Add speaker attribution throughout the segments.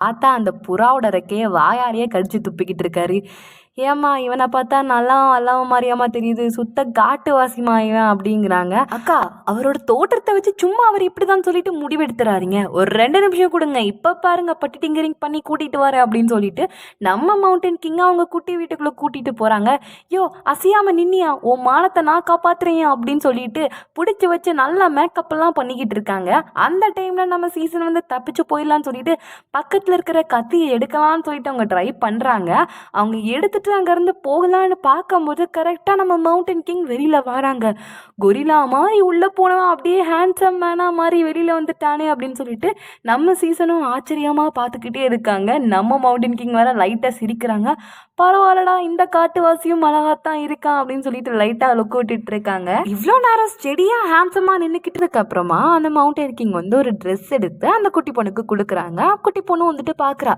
Speaker 1: பார்த்தா அந்த புறாவோட ரெக்கைய வாயாலேயே கடிச்சு துப்பிக்கிட்டு இருக்காரு. ஏம்மா இவனை பார்த்தா நல்லா நல்லவன் மாதிரியாம்மா தெரியுது, சுத்த காட்டுவாசிமா இவன் அப்படிங்கிறாங்க. அக்கா அவரோட தோற்றத்தை வச்சு சும்மா அவர் இப்படிதான் சொல்லிட்டு முடிவெடுத்துறாருங்க. ஒரு 2 நிமிஷம் கொடுங்க, இப்போ பாருங்க பட்டி டிங்கரிங் பண்ணி கூட்டிட்டு வரேன் அப்படின்னு சொல்லிட்டு நம்ம மவுண்டன் கிங் அவங்க குட்டி வீட்டுக்குள்ள கூட்டிட்டு போறாங்க. யோ அசையாம நின்னியா, உன் மானத்தை நான் காப்பாத்துறேன் அப்படின்னு சொல்லிட்டு பிடிச்சி வச்சு நல்லா மேக்கப் எல்லாம் பண்ணிக்கிட்டு இருக்காங்க. அந்த டைம்ல நம்ம சீசன் வந்து தப்பிச்சு போயிடலான்னு சொல்லிட்டு பக்கத்துல இருக்கிற கத்தியை எடுக்கலாம்னு சொல்லிட்டு அவங்க ட்ரை பண்றாங்க. அவங்க எடுத்துட்டு அங்கிருந்து போகலான்னு பார்க்கும்போது கரெக்டா நம்ம மவுண்டன் கிங் வெளியில வராங்க. கொரிலா மாதிரி உள்ள போனவன் அப்படியே ஹேண்ட்ஸம் மேனா மாதிரி வெளியில வந்துட்டானே அப்படின்னு சொல்லிட்டு நம்ம சீசனும் ஆச்சரியமா பார்த்துக்கிட்டே இருக்காங்க. நம்ம மவுண்டன் கிங் வேற லைட்டா சிரிக்கிறாங்க. பரவாயில்லடா இந்த காட்டுவாசியும் அழகாத்தான் இருக்கான் அப்படின்னு சொல்லிட்டு லைட்டா லுக் விட்டுட்டு இருக்காங்க. இவ்வளோ நேரம் ஸ்டெடியா ஹேண்ட்ஸமா நின்றுக்கிட்டு இருக்க அப்புறமா அந்த மவுண்டன் கிங் வந்து ஒரு ட்ரெஸ் எடுத்து அந்த குட்டி பொண்ணுக்கு கொடுக்குறாங்க. குட்டி பொண்ணு வந்துட்டு பார்க்குறா,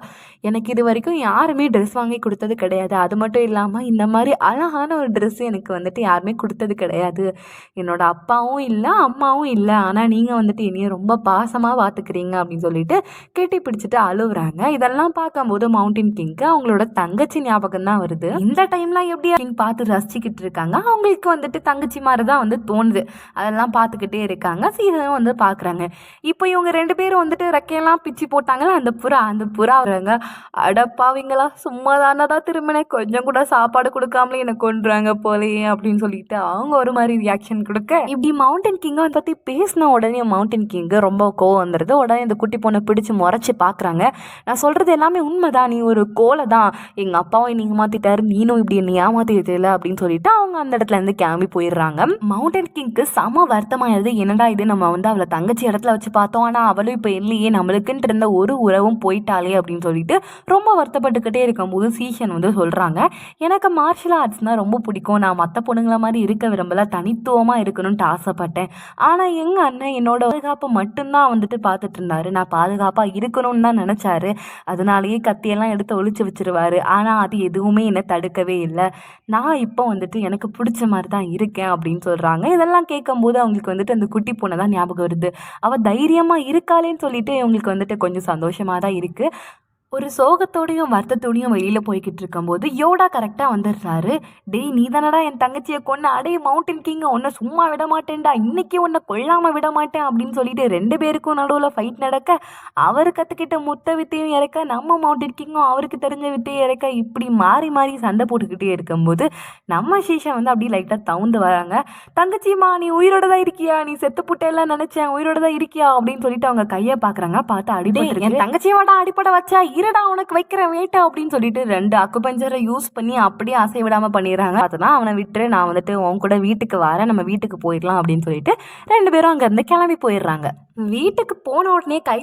Speaker 1: எனக்கு இது வரைக்கும் யாருமே ட்ரெஸ் வாங்கி கொடுத்தது கிடையாது, அது மட்டும் இல்லாமல் இந்த மாதிரி அழகான ஒரு ட்ரெஸ் எனக்கு வந்துட்டு யாருமே கொடுத்தது கிடையாது, என்னோட அப்பாவும் இல்லை அம்மாவும் இல்லை, ஆனால் நீங்கள் வந்துட்டு என்னைய ரொம்ப பாசமாக பார்த்துக்கிறீங்க அப்படின்னு சொல்லிட்டு கெட்டி பிடிச்சிட்டு அழுகுறாங்க. இதெல்லாம் பார்க்கும்போது மவுண்டன் கிங்க்கு அவங்களோட தங்கச்சி ஞாபகம் தான் வருது. இந்த டைம்லாம் எப்படி அப்படின்னு பார்த்து ரசிச்சுக்கிட்டு இருக்காங்க. அவங்களுக்கு வந்துட்டு தங்கச்சி மாதிரி தான் வந்து தோணுது. அதெல்லாம் பார்த்துக்கிட்டே இருக்காங்க. சீசனும் வந்து பார்க்குறாங்க. இப்போ இவங்க 2 பேரும் வந்துட்டு ரெக்கையெல்லாம் பிச்சு போட்டாங்களா அந்த புறா வராங்க. அடப்பாவீங்களா, சும்மா தானடா திரும்பினேன், கொஞ்சம் கூட சாப்பாடு கொடுக்காமலே என்னை கொன்றாங்க போலையே அப்படின்னு சொல்லிட்டு அவங்க ஒரு மாதிரி ரியாக்ஷன் கொடுக்க, இப்படி மவுண்டன் கிங்கை பற்றி பேசின உடனே மவுண்டன் கிங்கு ரொம்ப கோவம் வந்துடுது. உடனே இந்த குட்டி பொண்ணை பிடிச்சி முறைச்சி பார்க்குறாங்க. நான் சொல்கிறது எல்லாமே உண்மைதான், நீ ஒரு கோலை தான், எங்கள் அப்பாவை நீங்கள் மாற்றிட்டாரு, நீனும் இப்படி என்னை ஏமாற்றிட்டு இல்லை அப்படின்னு சொல்லிட்டு அவங்க அந்த இடத்துல இருந்து கிளம்பி போயிடுறாங்க. மவுண்டன் கிங்க்கு செம வருத்தமாயிருது. என்னடா இது, நம்ம வந்து அவளை தங்கச்சி இடத்துல வச்சு பார்த்தோம், ஆனால் அவளும் இப்போ இல்லையே, நம்மளுக்குன்ட்டு இருந்த ஒரு உறவும் போயிட்டாலே அப்படின்னு சொல்லிட்டு ரொம்ப வருத்தப்பட்டுக்கிட்டே இருக்கும்போது சீசன் வந்து சொல்கிறாங்க, எனக்கு மார்ஷல் ஆர்ட்ஸ்னால் ரொம்ப பிடிக்கும், நான் மற்ற பொண்ணுங்களை மாதிரி இருக்க விரும்பல, தனித்துவமாக இருக்கணும்ட்டு ஆசைப்பட்டேன், ஆனால் எங்கள் அண்ணன் என்னோட பாதுகாப்பு மட்டும்தான் வந்துட்டு பார்த்துட்டு இருந்தாரு, நான் பாதுகாப்பாக இருக்கணும்னு தான் நினச்சாரு, அதனாலேயே கத்தியெல்லாம் எடுத்து ஒழிச்சு வச்சிருவாரு, ஆனால் அது எதுவுமே என்னை தடுக்கவே இல்லை, நான் இப்போ வந்துட்டு எனக்கு பிடிச்ச மாதிரி தான் இருக்கேன் அப்படின்னு சொல்கிறாங்க. இதெல்லாம் கேட்கும்போது அவங்களுக்கு வந்துட்டு அந்த குட்டி பொண்ணை தான் ஞாபகம் வருது. அவள் தைரியமாக இருக்காளேன்னு சொல்லிட்டு இவங்களுக்கு வந்துட்டு கொஞ்சம் சந்தோஷமாக தான் இருக்குது. ஒரு சோகத்தோடையும் வருத்தத்தோடையும் வெளியில் போய்கிட்டு இருக்கும்போது யோடா கரெக்டாக வந்துடுறாரு. டேய் நீ தானடா என் தங்கச்சியை கொன்ன, அடே மவுண்டன் கிங்கை உன்னை சும்மா விட மாட்டேன்டா, இன்னைக்கு உன்னை கொல்லாமல் விட மாட்டேன் அப்படின்னு சொல்லிட்டு 2 பேருக்கும் நடுவில் ஃபைட் நடக்க, அவர் கற்றுக்கிட்ட முத்த வித்தையும் இறக்க, நம்ம மவுண்டன் கிங்கும் அவருக்கு தெரிஞ்ச வித்தையும் இறக்க, இப்படி மாறி மாறி சண்டை போட்டுக்கிட்டே இருக்கும்போது நம்ம சீசன் வந்து அப்படியே லைட்டாக தவுந்து வராங்க. தங்கச்சிம்மா நீ உயிரோட தான் இருக்கியா, நீ செத்து புட்டையெல்லாம் நினச்சேன், உயிரோட தான் இருக்கியா அப்படின்னு சொல்லிட்டு அவங்க கையை பார்க்குறாங்க. பார்த்து அடிபட்டு, என் தங்கச்சியோட அடிப்படை வச்சா இருடா உனக்கு வைக்கிற வேட்டை அப்படின்னு சொல்லிட்டு 2 அக்குபஞ்சரை யூஸ் பண்ணி அப்படியே அசை விடாம பண்ணிடுறாங்க. அதெல்லாம் அவனை விட்டு நான் வந்துட்டு உன் கூட வீட்டுக்கு வரேன், நம்ம வீட்டுக்கு போயிடலாம் அப்படின்னு சொல்லிட்டு 2 பேரும் அங்க இருந்து கிளம்பி போயிடுறாங்க. வீட்டுக்கு போன உடனே கையில்